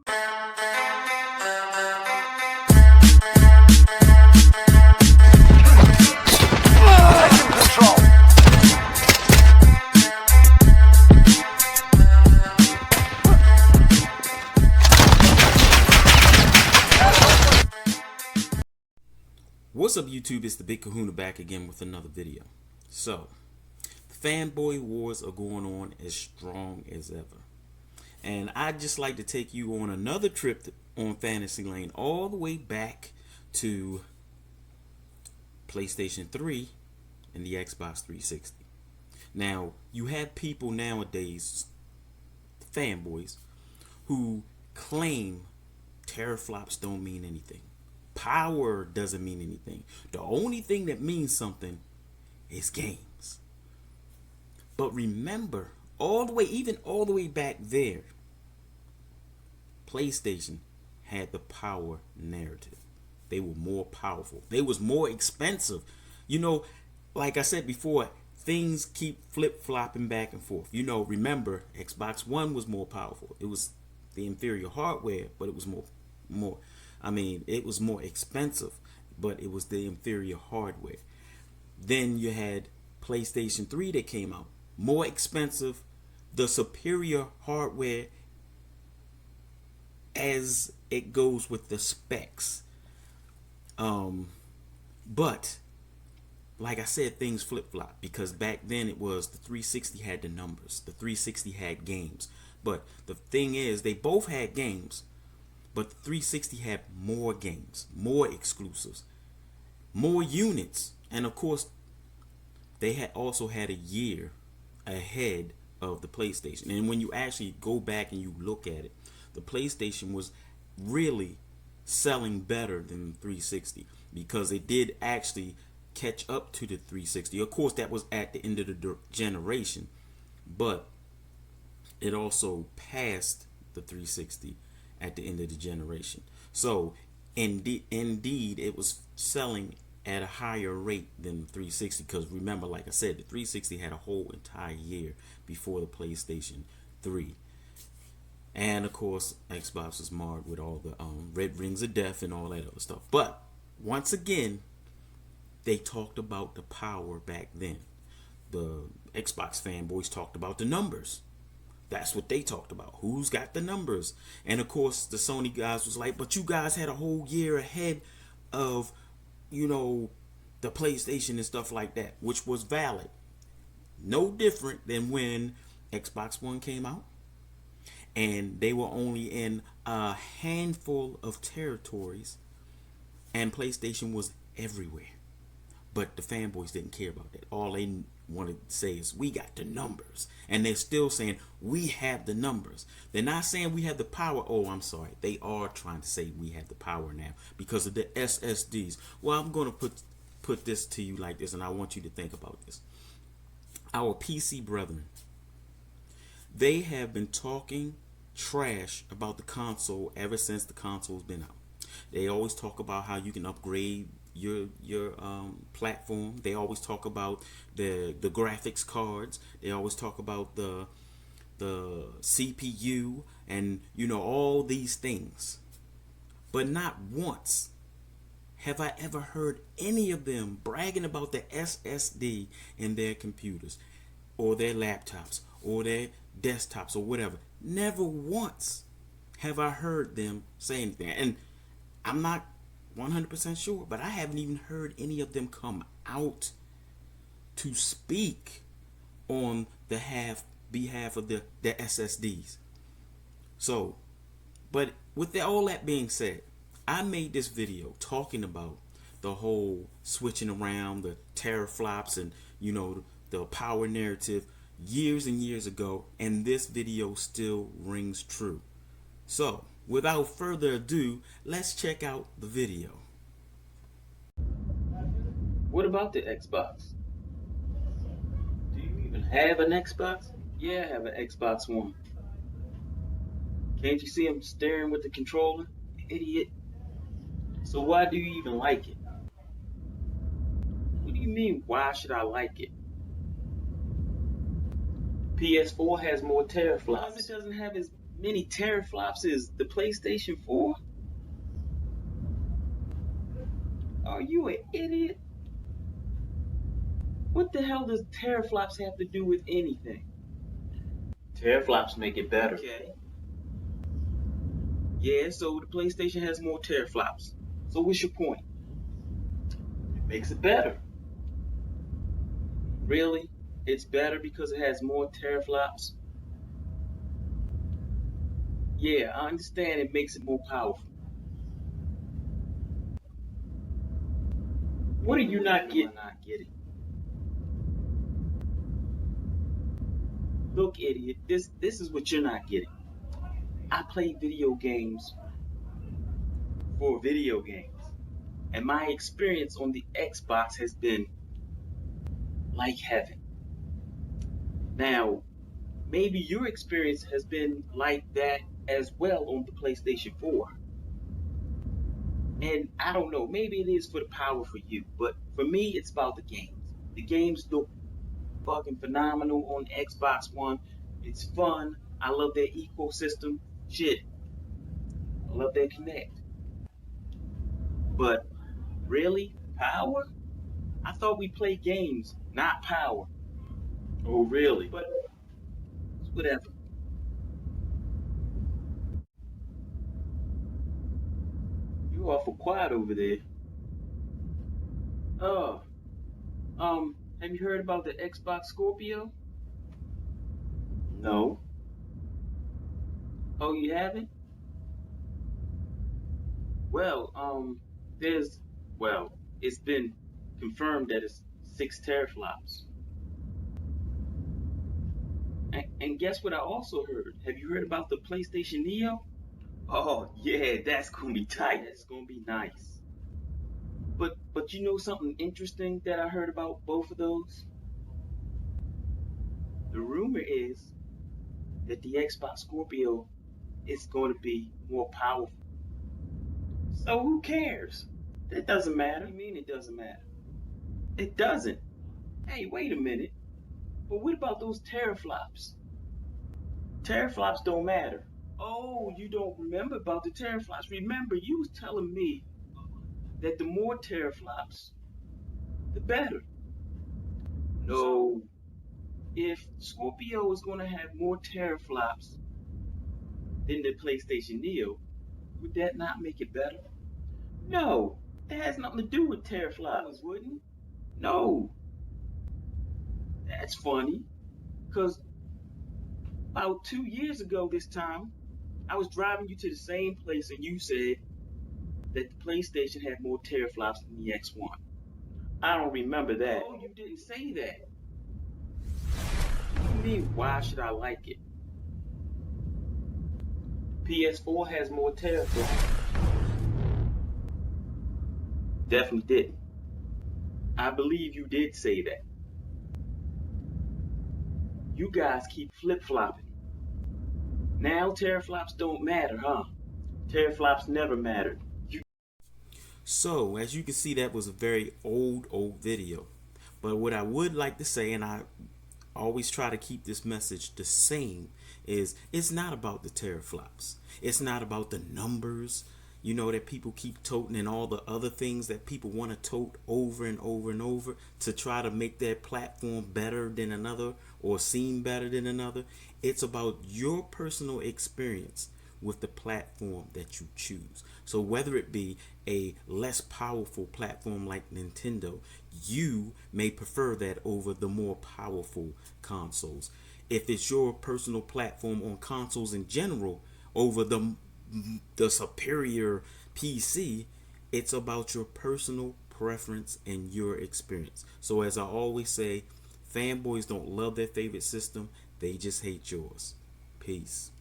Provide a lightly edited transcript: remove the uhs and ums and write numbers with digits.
What's up, YouTube? It's the Big Kahuna back again with another video. So, the fanboy wars are going on as strong as ever. And I'd just like to take you on another trip on Fantasy Lane all the way back to PlayStation 3 and the Xbox 360. Now, you have people nowadays, fanboys, who claim teraflops don't mean anything. Power doesn't mean anything. The only thing that means something is games. But remember, all the way back there, PlayStation had the power narrative. They were more powerful. They was more expensive. You know, like I said before, things keep flip-flopping back and forth. You know, remember, Xbox One was more powerful. It was the inferior hardware, but it was it was more expensive, but it was the inferior hardware. Then you had PlayStation 3 that came out, more expensive, the superior hardware as it goes with the specs. But like I said, things flip-flop, because back then it was the 360 had the numbers, the 360 had games. But the thing is, they both had games, but the 360 had more games, more exclusives, more units, and of course, they had also had a year ahead of the PlayStation. And when you actually go back and you look at it, the PlayStation was really selling better than the 360, because it did actually catch up to the 360. Of course, that was at the end of the generation, but it also passed the 360 at the end of the generation. So indeed it was selling at a higher rate than the 360, because remember, like I said, the 360 had a whole entire year before the PlayStation 3. And of course, Xbox was marred with all the red rings of death and all that other stuff. But once again, they talked about the power back then. The Xbox fanboys talked about the numbers. That's what they talked about. Who's got the numbers? And of course, the Sony guys was like, but you guys had a whole year ahead of, you know, the PlayStation and stuff like that, which was valid. No different than when Xbox One came out, and they were only in a handful of territories, and PlayStation was everywhere. But the fanboys didn't care about that. All they wanted to say is, we got the numbers. And they're still saying, we have the numbers. They're not saying we have the power. Oh, I'm sorry. They are trying to say we have the power now because of the SSDs. Well, I'm going to put this to you like this, and I want you to think about this. Our PC brethren, they have been talking trash about the console ever since the console's been out. They always talk about how you can upgrade your platform. They always talk about the graphics cards. They always talk about the CPU, and you know, all these things. But not once have I ever heard any of them bragging about the SSD in their computers or their laptops or their desktops or whatever. Never once have I heard them say anything. And I'm not 100% sure, but I haven't even heard any of them come out to speak on the behalf of the SSDs. So, but with all that being said, I made this video talking about the whole switching around, the teraflops, and you know, the power narrative years and years ago, and this video still rings true. So, without further ado, let's check out the video. What about the Xbox? Do you even have an Xbox? Yeah, I have an Xbox One. Can't you see I'm staring with the controller? Idiot. So why do you even like it? What do you mean, why should I like it? PS4 has more teraflops. It doesn't have as many teraflops as the PlayStation 4? Are you an idiot? What the hell does teraflops have to do with anything? Teraflops make it better. Okay. Yeah, so the PlayStation has more teraflops. So what's your point? It makes it better. Really? It's better because it has more teraflops? Yeah, I understand it makes it more powerful. What are you not getting? Look, idiot, this is what you're not getting. I play video games for video games. And my experience on the Xbox has been like heaven. Now, maybe your experience has been like that as well on the PlayStation 4. And I don't know, maybe it is for the power for you, but for me, it's about the games. The games look fucking phenomenal on Xbox One. It's fun. I love their ecosystem. Shit, I love their Connect. But really, power? I thought we played games, not power. Oh, really? But whatever. You awful quiet over there. Oh, have you heard about the Xbox Scorpio? No. Oh, you haven't? Well, there's, well, it's been confirmed that it's 6 teraflops. And guess what I also heard? Have you heard about the PlayStation Neo? Oh, yeah, that's gonna be tight. That's gonna be nice. But you know something interesting that I heard about both of those? The rumor is that the Xbox Scorpio is going to be more powerful. So who cares? That doesn't matter. What do you mean it doesn't matter? It doesn't. Hey, wait a minute. But what about those teraflops? Teraflops don't matter. Oh, you don't remember about the teraflops. Remember, you was telling me that the more teraflops, the better. No. So, if Scorpio is going to have more teraflops than the PlayStation Neo, would that not make it better? No, that has nothing to do with teraflops, wouldn't it? No, that's funny. Because about 2 years ago this time, I was driving you to the same place and you said that the PlayStation had more teraflops than the X1. I don't remember that. Oh, you didn't say that. What do you mean, why should I like it? PS4 has more teraflops. Definitely didn't. I believe you did say that. You guys keep flip-flopping. Now teraflops don't matter, huh? Teraflops never mattered. So, as you can see, that was a very old video. But what I would like to say, and I always try to keep this message the same, is it's not about the teraflops. It's not about the numbers, that people keep toting and all the other things that people want to tote over and over and over to try to make their platform better than another or seem better than another. It's about your personal experience with the platform that you choose. So whether it be a less powerful platform like Nintendo, you may prefer that over the more powerful consoles. If it's your personal platform on consoles in general over the superior PC, it's about your personal preference and your experience. So as I always say, fanboys don't love their favorite system, they just hate yours. Peace.